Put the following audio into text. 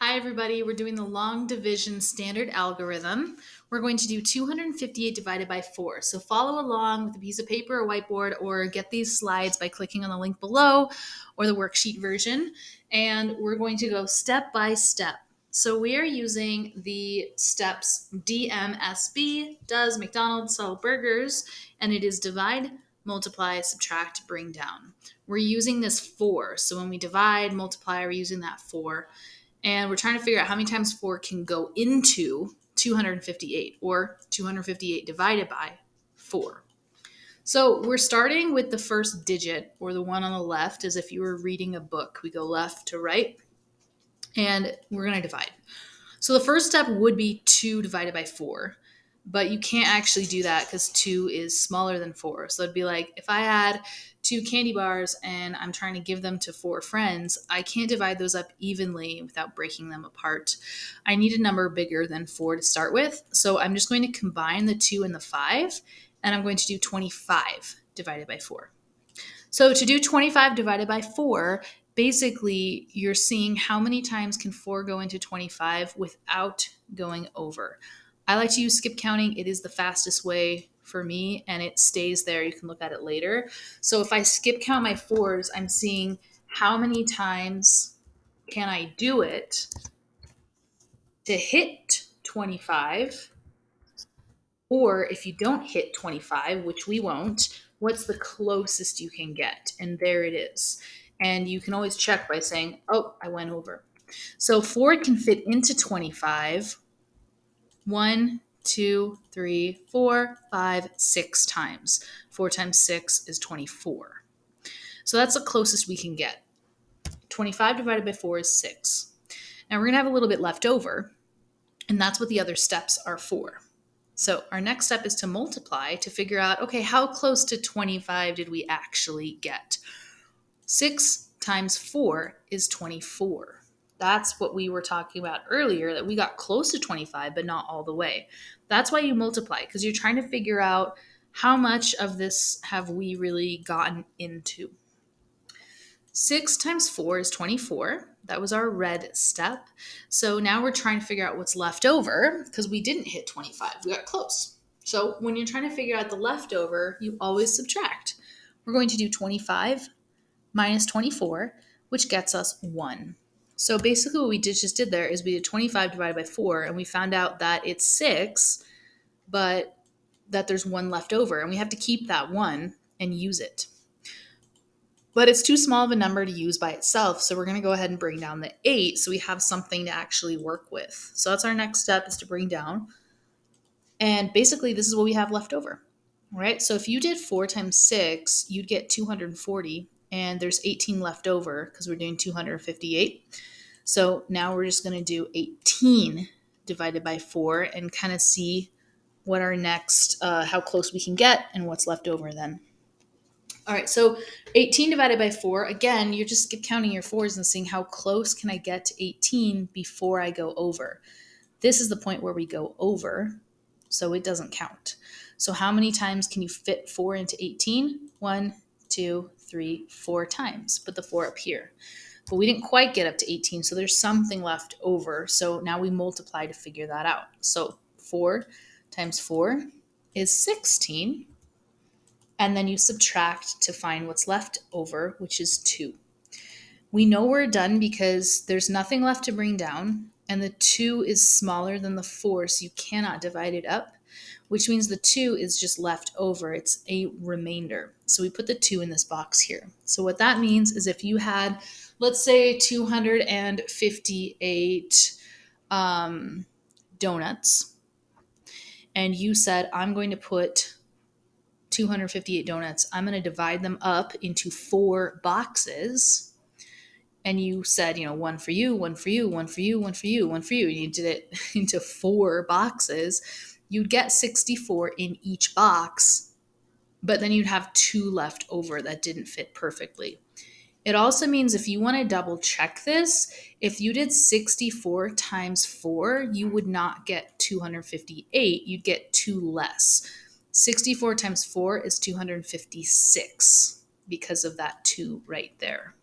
Hi everybody, we're doing the long division standard algorithm. We're going to do 258 divided by 4. So follow along with a piece of paper or whiteboard or get these slides by clicking on the link below or the worksheet version. And we're going to go step by step. So we are using the steps DMSB, does McDonald's sell burgers, and it is divide, multiply, subtract, bring down. We're using this 4. So when we divide, multiply, we're using that 4. And we're trying to figure out how many times 4 can go into 258 or 258 divided by 4. So we're starting with the first digit, or the one on the left, as if you were reading a book. We go left to right, and we're going to divide. So the first step would be 2 divided by 4, but you can't actually do that because 2 is smaller than 4. So it'd be like if I had 2 candy bars and I'm trying to give them to 4 friends, I can't divide those up evenly without breaking them apart. I need a number bigger than 4 to start with. So I'm just going to combine the 2 and the 5, and I'm going to do 25 divided by 4. So to do 25 divided by 4, basically you're seeing how many times can 4 go into 25 without going over. I like to use skip counting. It is the fastest way for me, and it stays there. You can look at it later. So if I skip count my 4s, I'm seeing how many times can I do it to hit 25. Or if you don't hit 25, which we won't, what's the closest you can get? And there it is. And you can always check by saying, oh, I went over. So 4 can fit into 25 1, 2, 3, 4, 5, 6 times. 4 times 6 is 24. So that's the closest we can get. 25 divided by 4 is 6. Now we're going to have a little bit left over, and that's what the other steps are for. So our next step is to multiply to figure out, okay, how close to 25 did we actually get? 6 times 4 is 24. That's what we were talking about earlier, that we got close to 25, but not all the way. That's why you multiply, because you're trying to figure out how much of this have we really gotten into. 6 times 4 is 24. That was our red step. So now we're trying to figure out what's left over because we didn't hit 25. We got close. So when you're trying to figure out the leftover, you always subtract. We're going to do 25 minus 24, which gets us 1. So basically what we just did there is we did 25 divided by 4, and we found out that it's 6, but that there's 1 left over, and we have to keep that 1 and use it. But it's too small of a number to use by itself, so we're going to go ahead and bring down the 8 so we have something to actually work with. So that's our next step, is to bring down. And basically, this is what we have left over. All right, so if you did 4 times 6, you'd get 240, and there's 18 left over because we're doing 258. So now we're just going to do 18 divided by 4 and kind of see what our next, how close we can get and what's left over then. All right, so 18 divided by 4, again, you're just counting your 4s and seeing how close can I get to 18 before I go over. This is the point where we go over, so it doesn't count. So how many times can you fit 4 into 18? 1, 2, 3, 4 times. Put the 4 up here. But we didn't quite get up to 18, so there's something left over. So now we multiply to figure that out. So 4 times 4 is 16. And then you subtract to find what's left over, which is 2. We know we're done because there's nothing left to bring down, and the 2 is smaller than the 4, so you cannot divide it up, which means the 2 is just left over. It's a remainder. So we put the 2 in this box here. So what that means is if you had, let's say, 258 donuts, and you said, I'm going to put 258 donuts, I'm going to divide them up into 4 boxes. And you said, 1 for you, 1 for you, 1 for you, 1 for you, 1 for you. And you did it into 4 boxes. You'd get 64 in each box, but then you'd have 2 left over that didn't fit perfectly. It also means if you want to double check this, if you did 64 times 4, you would not get 258. You'd get 2 less. 64 times 4 is 256 because of that 2 right there.